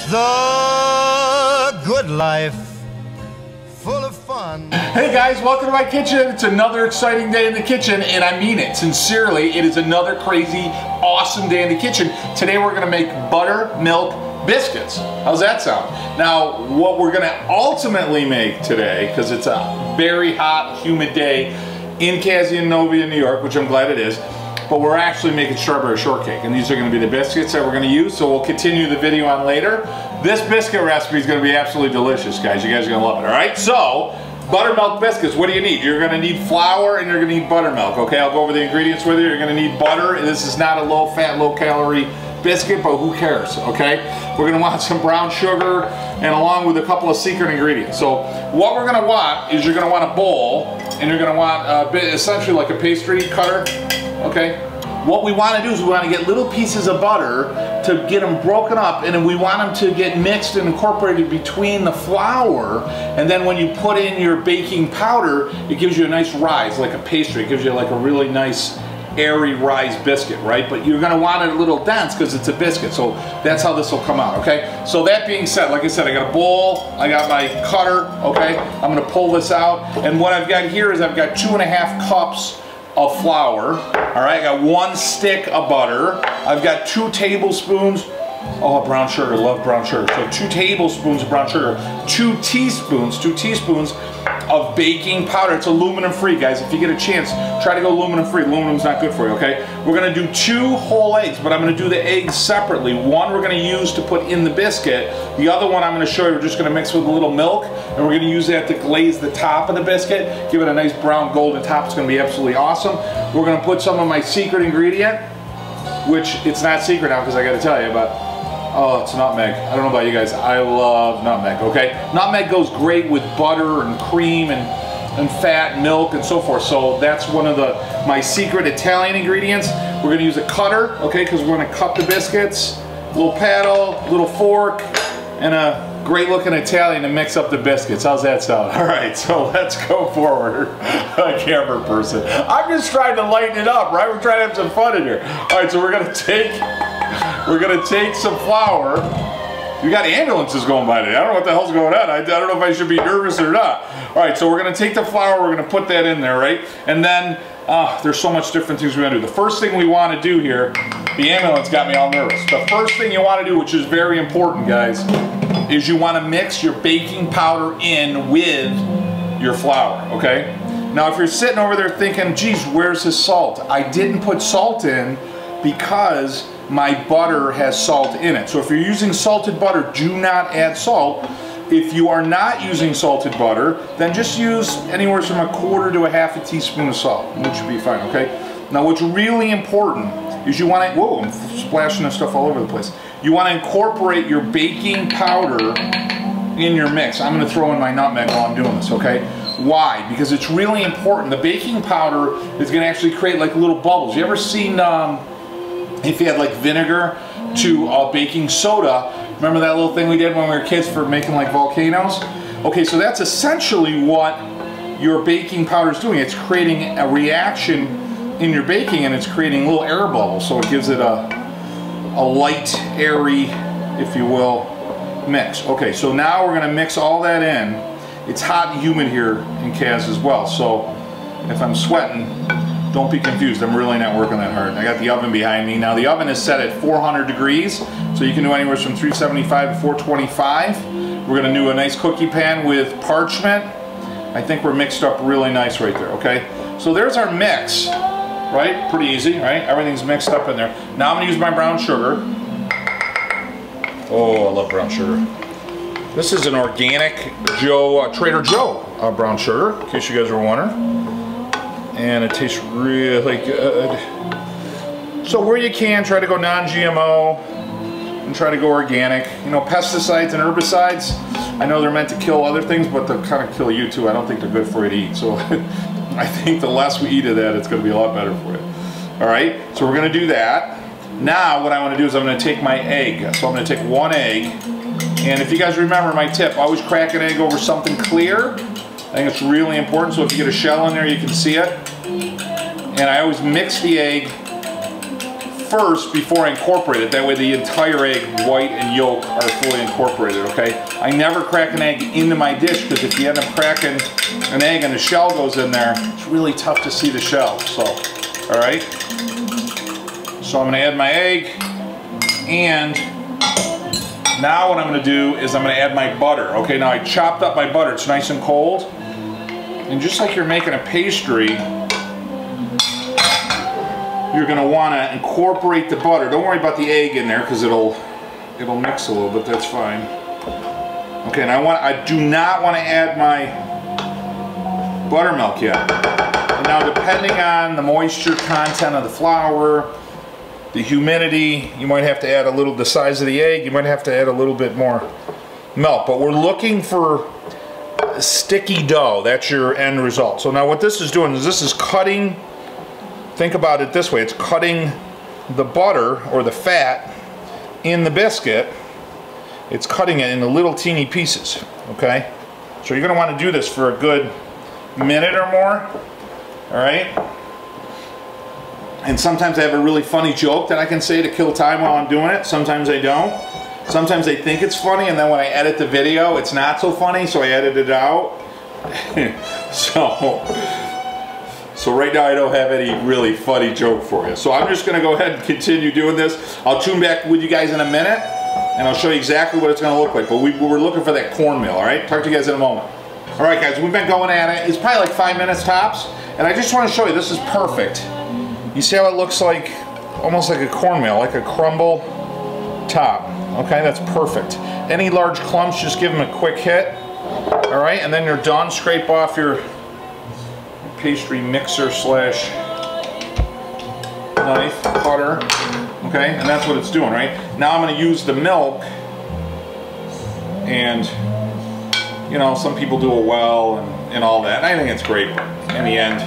the good life, full of fun. Hey guys, welcome to my kitchen. It's another exciting day in the kitchen, and I mean it sincerely. It is another crazy, awesome day in the kitchen. Today we're gonna make buttermilk biscuits. How's that sound? Now, what we're gonna ultimately make today, because it's a very hot, humid day in Casanova, New York, which I'm glad it is, but we're actually making strawberry shortcake, and these are gonna be the biscuits that we're gonna use, so we'll continue the video on later. This biscuit recipe is gonna be absolutely delicious, guys. You guys are gonna love it, all right? So, buttermilk biscuits, what do you need? You're gonna need flour and you're gonna need buttermilk, okay? I'll go over the ingredients with you. You're gonna need butter. This is not a low-fat, low-calorie biscuit, but who cares, okay? We're gonna want some brown sugar and along with a couple of secret ingredients. So what we're gonna want is you're gonna want a bowl and you're gonna want essentially like a pastry cutter, okay? What we want to do is we want to get little pieces of butter to get them broken up, and then we want them to get mixed and incorporated between the flour, and then when you put in your baking powder, it gives you a nice rise, like a pastry. It gives you like a really nice airy rise biscuit, right? But you're going to want it a little dense because it's a biscuit, so that's how this will come out, okay? So that being said, like I said, I got a bowl, I got my cutter, okay? I'm going to pull this out, and what I've got here is I've got 2.5 cups of flour. All right, I got 1 stick of butter. I've got 2 tablespoons. Oh, brown sugar, love brown sugar. So 2 tablespoons of brown sugar, 2 teaspoons of baking powder. It's aluminum free, guys. If you get a chance, try to go aluminum free. Aluminum's not good for you, okay? We're gonna do 2 whole eggs, but I'm gonna do the eggs separately. One we're gonna use to put in the biscuit. The other one I'm gonna show you, we're just gonna mix with a little milk, and we're gonna use that to glaze the top of the biscuit, give it a nice brown golden top. It's gonna be absolutely awesome. We're gonna put some of my secret ingredient, which it's not secret now because I gotta tell you, but oh, it's nutmeg. I don't know about you guys. I love nutmeg, okay? Nutmeg goes great with butter and cream and fat and milk and so forth. So that's one of my secret Italian ingredients. We're gonna use a cutter, okay, because we're gonna cut the biscuits. A little paddle, a little fork, and a great looking Italian to mix up the biscuits. How's that sound? All right, so let's go forward. Camera person. I'm just trying to lighten it up, right? We're trying to have some fun in here. All right, so we're gonna take some flour. You got ambulances going by today. I don't know what the hell's going on. I don't know if I should be nervous or not. All right, so we're gonna take the flour, we're gonna put that in there, right? And then, there's so much different things we're gonna do. The first thing we wanna do here, the ambulance got me all nervous. The first thing you wanna do, which is very important, guys, is you wanna mix your baking powder in with your flour, okay? Now, if you're sitting over there thinking, geez, where's the salt? I didn't put salt in because my butter has salt in it. So if you're using salted butter, do not add salt. If you are not using salted butter, then just use anywhere from 1/4 to 1/2 teaspoon of salt, which should be fine, okay? Now what's really important is you want to, whoa, I'm splashing this stuff all over the place. You want to incorporate your baking powder in your mix. I'm going to throw in my nutmeg while I'm doing this, okay? Why? Because it's really important. The baking powder is going to actually create like little bubbles. You ever seen, if you had like vinegar to baking soda, remember that little thing we did when we were kids for making like volcanoes? Okay, so that's essentially what your baking powder is doing. It's creating a reaction in your baking, and it's creating little air bubbles, so it gives it a light, airy, if you will, mix. Okay, so now we're gonna mix all that in. It's hot and humid here in Kaz as well, so if I'm sweating, don't be confused. I'm really not working that hard. I got the oven behind me. Now the oven is set at 400 degrees, so you can do anywhere from 375 to 425. We're gonna do a nice cookie pan with parchment. I think we're mixed up really nice right there, okay? So there's our mix, right? Pretty easy, right? Everything's mixed up in there. Now I'm gonna use my brown sugar. Oh, I love brown sugar. This is an organic Trader Joe brown sugar, in case you guys were wondering. And it tastes really good. So where you can, try to go non-GMO and try to go organic. You know, pesticides and herbicides, I know they're meant to kill other things, but they'll kind of kill you too. I don't think they're good for you to eat. So I think the less we eat of that, it's going to be a lot better for you. All right, so we're going to do that. Now what I want to do is I'm going to take my egg. So I'm going to take 1 egg. And if you guys remember my tip, always crack an egg over something clear. I think it's really important, so if you get a shell in there, you can see it. And I always mix the egg first before I incorporate it. That way the entire egg, white and yolk, are fully incorporated, okay? I never crack an egg into my dish because if you end up cracking an egg and the shell goes in there, it's really tough to see the shell, so, all right? So I'm gonna add my egg, and now what I'm gonna do is I'm gonna add my butter. Okay, now I chopped up my butter, it's nice and cold. And just like you're making a pastry, you're gonna wanna incorporate the butter. Don't worry about the egg in there because it'll mix a little bit, that's fine. Okay, and I do not wanna add my buttermilk yet. And now depending on the moisture content of the flour, the humidity, you might have to add a little, the size of the egg, you might have to add a little bit more milk. But we're looking for sticky dough. That's your end result. So now what this is doing is this is cutting, think about it this way, it's cutting the butter or the fat in the biscuit. It's cutting it into little teeny pieces, okay? So you're gonna wanna do this for a good minute or more, all right? And sometimes I have a really funny joke that I can say to kill time while I'm doing it. Sometimes I don't. Sometimes I think it's funny, and then when I edit the video, it's not so funny, so I edit it out. So right now I don't have any really funny joke for you. So I'm just gonna go ahead and continue doing this. I'll tune back with you guys in a minute, and I'll show you exactly what it's gonna look like. But we're looking for that cornmeal, all right? Talk to you guys in a moment. All right, guys, we've been going at it. It's probably like 5 minutes tops, and I just wanna show you, this is perfect. You see how it looks like, almost like a cornmeal, like a crumble top. Okay, that's perfect. Any large clumps, just give them a quick hit. All right, and then you're done. Scrape off your pastry mixer slash knife, cutter. Okay, and that's what it's doing, right? Now I'm gonna use the milk, and you know, some people do it well and all that. And I think it's great, but in the end,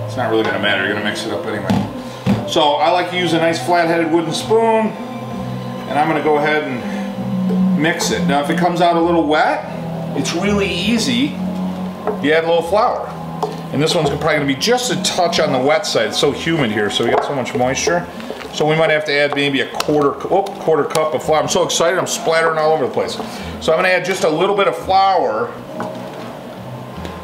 it's not really gonna matter. You're gonna mix it up anyway. So I like to use a nice flat-headed wooden spoon, and I'm gonna go ahead and mix it. Now if it comes out a little wet, it's really easy. You add a little flour. And this one's probably gonna be just a touch on the wet side. It's so humid here, so we got so much moisture. So we might have to add maybe a quarter cup of flour. I'm so excited, I'm splattering all over the place. So I'm gonna add just a little bit of flour,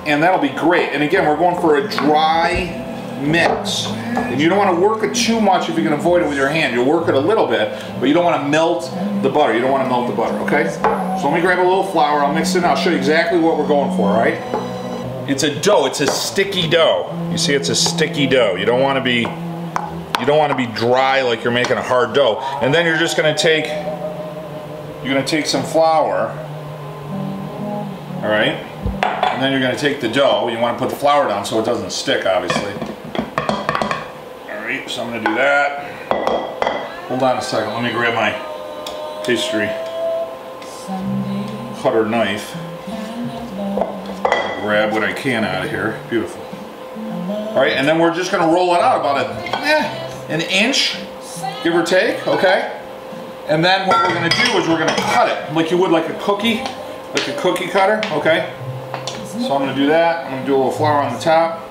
and that'll be great. And again, we're going for a dry mix. And you don't want to work it too much if you can avoid it with your hand. You'll work it a little bit, but you don't want to melt the butter. You don't want to melt the butter, okay? So let me grab a little flour, I'll mix it, and I'll show you exactly what we're going for, all right? It's a dough, it's a sticky dough. You see, it's a sticky dough. You don't want to be dry like you're making a hard dough. And then you're just going to take, some flour, all right? And then you're going to take the dough. You want to put the flour down so it doesn't stick, obviously. All right, so I'm going to do that. Hold on a second. Let me grab my pastry cutter knife. Grab what I can out of here. Beautiful. All right, and then we're just going to roll it out about an inch, give or take, okay? And then what we're going to do is we're going to cut it like you would like a cookie cutter, okay? So I'm going to do that. I'm going to do a little flour on the top.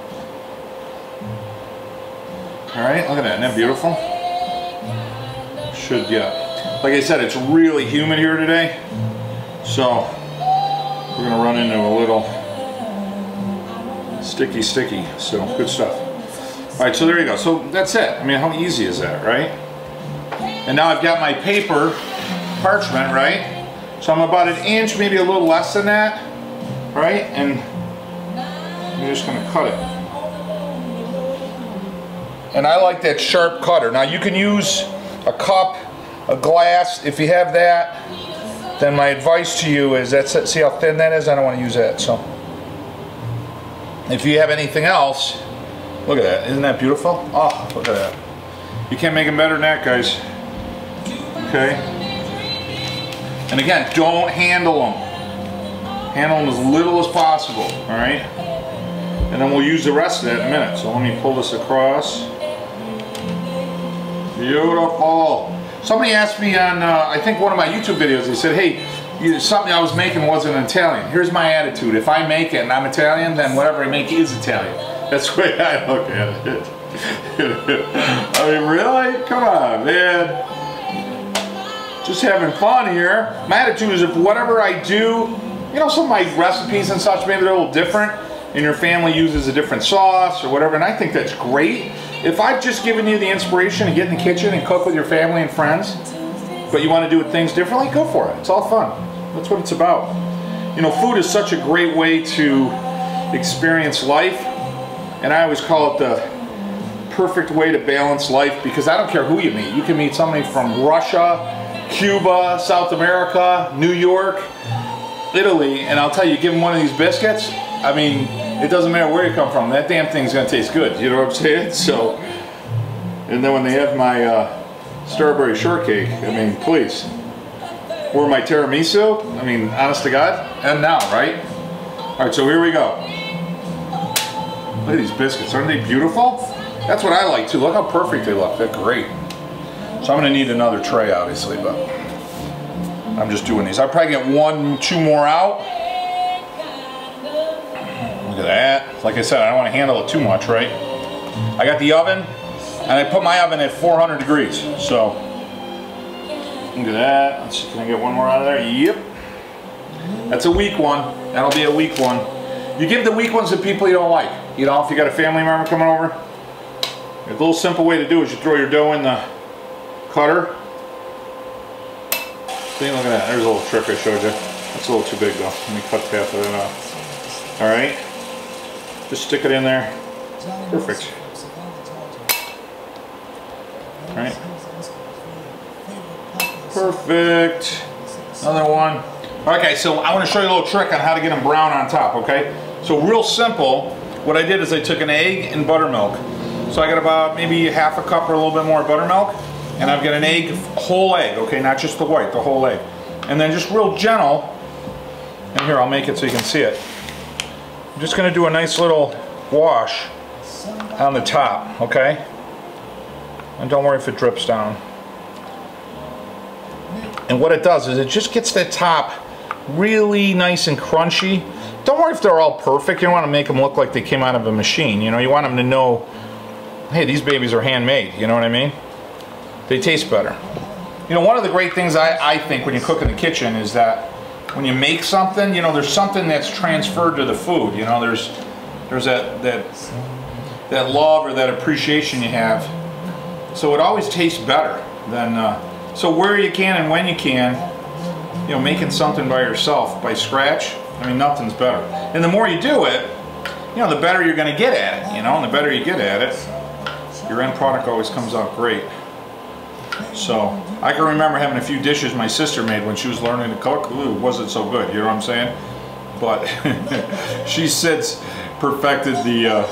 All right, look at that. Isn't that beautiful? Should, yeah. Like I said, it's really humid here today. So we're going to run into a little sticky. So good stuff. All right, so there you go. So that's it. I mean, how easy is that, right? And now I've got my paper parchment, right? So I'm about an inch, maybe a little less than that. Right, and you're just going to cut it. And I like that sharp cutter. Now you can use a cup, a glass. If you have that, then my advice to you is see how thin that is? I don't want to use that. So if you have anything else, look at that. Isn't that beautiful? Oh, look at that. You can't make them better than that, guys. Okay. And again, don't handle them. Handle them as little as possible, all right? And then we'll use the rest of that in a minute. So let me pull this across. Beautiful. Somebody asked me on, I think one of my YouTube videos, they said, hey, something I was making wasn't Italian. Here's my attitude. If I make it and I'm Italian, then whatever I make is Italian. That's the way I look at it. I mean, really? Come on, man. Just having fun here. My attitude is if whatever I do, you know, some of my recipes and such, maybe they're a little different, and your family uses a different sauce or whatever, and I think that's great. If I've just given you the inspiration to get in the kitchen and cook with your family and friends, but you want to do things differently, go for it. It's all fun. That's what it's about. You know, food is such a great way to experience life, and I always call it the perfect way to balance life, because I don't care who you meet. You can meet somebody from Russia, Cuba, South America, New York, Italy, and I'll tell you, give them one of these biscuits, I mean, it doesn't matter where you come from, that damn thing's gonna taste good, you know what I'm saying? So, and then when they have my strawberry shortcake, I mean, please. Or my tiramisu, I mean, honest to God, and now, right? All right, so here we go. Look at these biscuits, aren't they beautiful? That's what I like too, look how perfect they look, they're great. So I'm gonna need another tray, obviously, but I'm just doing these. I'll probably get 1, 2 more out. Look at that. Like I said, I don't want to handle it too much, right? I got the oven, and I put my oven at 400 degrees. So, look at that. Let's see, can I get one more out of there? Yep. That's a weak one. That'll be a weak one. You give the weak ones to people you don't like. You know, if you got a family member coming over, a little simple way to do is you throw your dough in the cutter. See, look at that. There's a little trick I showed you. That's a little too big though. Let me cut half of it off. Alright. Just stick it in there. Perfect. Alright. Perfect. Another one. Okay, so I want to show you a little trick on how to get them brown on top, okay? So real simple, what I did is I took an egg and buttermilk. So I got about maybe half a cup or a little bit more buttermilk. And I've got an egg, whole egg, okay, not just the white, the whole egg. And then just real gentle, and here, I'll make it so you can see it. I'm just gonna do a nice little wash on the top, okay? And don't worry if it drips down. And what it does is it just gets the top really nice and crunchy. Don't worry if they're all perfect. You don't wanna make them look like they came out of a machine, you know? You want them to know, hey, these babies are handmade, you know what I mean? They taste better. You know, one of the great things I think when you cook in the kitchen is that when you make something, you know, there's something that's transferred to the food. You know, there's that love or that appreciation you have. So it always tastes better than, so where you can and when you can, you know, making something by yourself, by scratch, I mean, nothing's better. And the more you do it, you know, the better you're gonna get at it, you know, and the better you get at it, your end product always comes out great. So, I can remember having a few dishes my sister made when she was learning to cook. Ooh, it wasn't so good, you know what I'm saying? But she since perfected the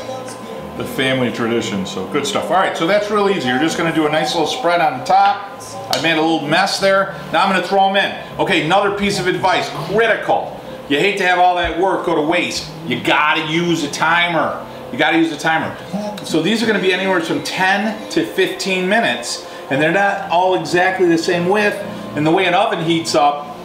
family tradition, so good stuff. All right, so that's real easy. You're just gonna do a nice little spread on the top. I made a little mess there. Now I'm gonna throw them in. Okay, another piece of advice, critical. You hate to have all that work go to waste. You gotta use a timer. You gotta use a timer. So these are gonna be anywhere from 10 to 15 minutes. And they're not all exactly the same width, and the way an oven heats up,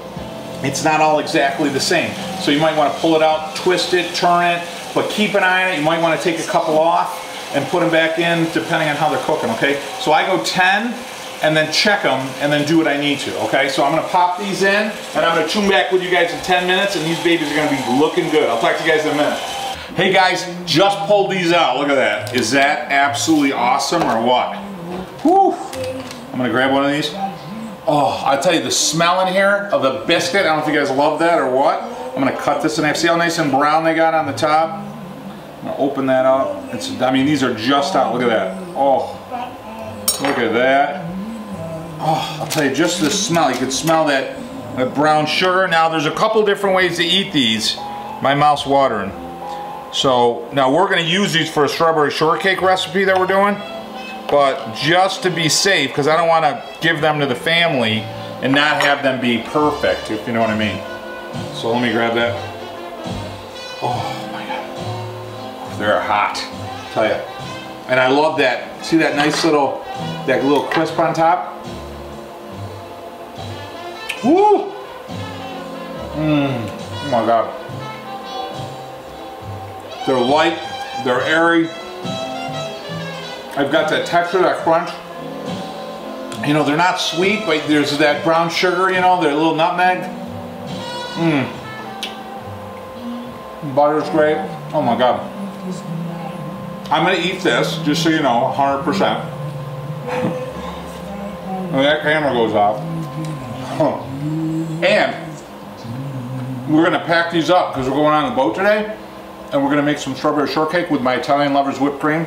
it's not all exactly the same. So you might want to pull it out, twist it, turn it, but keep an eye on it. You might want to take a couple off and put them back in depending on how they're cooking, okay? So I go 10 and then check them and then do what I need to, okay? So I'm gonna pop these in and I'm gonna tune back with you guys in 10 minutes and these babies are gonna be looking good. I'll talk to you guys in a minute. Hey guys, just pulled these out, look at that. Is that absolutely awesome or what? Whew. I'm gonna grab one of these. Oh, I'll tell you, the smell in here of the biscuit, I don't know if you guys love that or what. I'm gonna cut this in half. See how nice and brown they got on the top? I'm gonna open that up. I mean, these are just out, look at that. Oh, look at that. Oh, I'll tell you, just the smell, you can smell that brown sugar. Now, there's a couple different ways to eat these. My mouth's watering. So, now we're gonna use these for a strawberry shortcake recipe that we're doing. But just to be safe, because I don't want to give them to the family and not have them be perfect, if you know what I mean. So let me grab that. Oh my God. They're hot, I'll tell you. And I love that. See that nice little, that little crisp on top? Woo! Oh my God. They're light, they're airy. I've got that texture, that crunch. You know, they're not sweet, but there's that brown sugar, you know, they're a little nutmeg. Butter's great. Oh my God. I'm gonna eat this, just so you know, 100%. When that camera goes off. And we're gonna pack these up because we're going on the boat today, and we're gonna make some strawberry shortcake with my Italian Lovers whipped cream.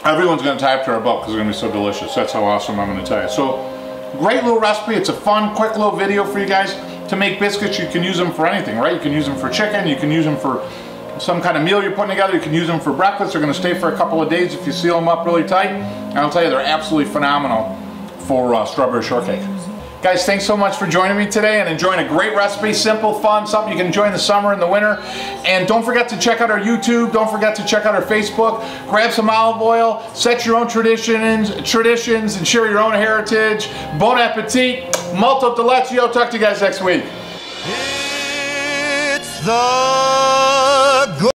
Everyone's gonna tie up to our boat because it's gonna be so delicious. That's how awesome I'm gonna tell you. So, great little recipe. It's a fun, quick little video for you guys to make biscuits. You can use them for anything, right? You can use them for chicken. You can use them for some kind of meal you're putting together. You can use them for breakfast. They're gonna stay for a couple of days if you seal them up really tight. And I'll tell you, they're absolutely phenomenal for strawberry shortcake. Guys, thanks so much for joining me today and enjoying a great recipe, simple, fun, something you can enjoy in the summer and the winter. And don't forget to check out our YouTube. Don't forget to check out our Facebook. Grab some olive oil, set your own traditions, and share your own heritage. Bon appetit. Molto delectio. Talk to you guys next week. It's the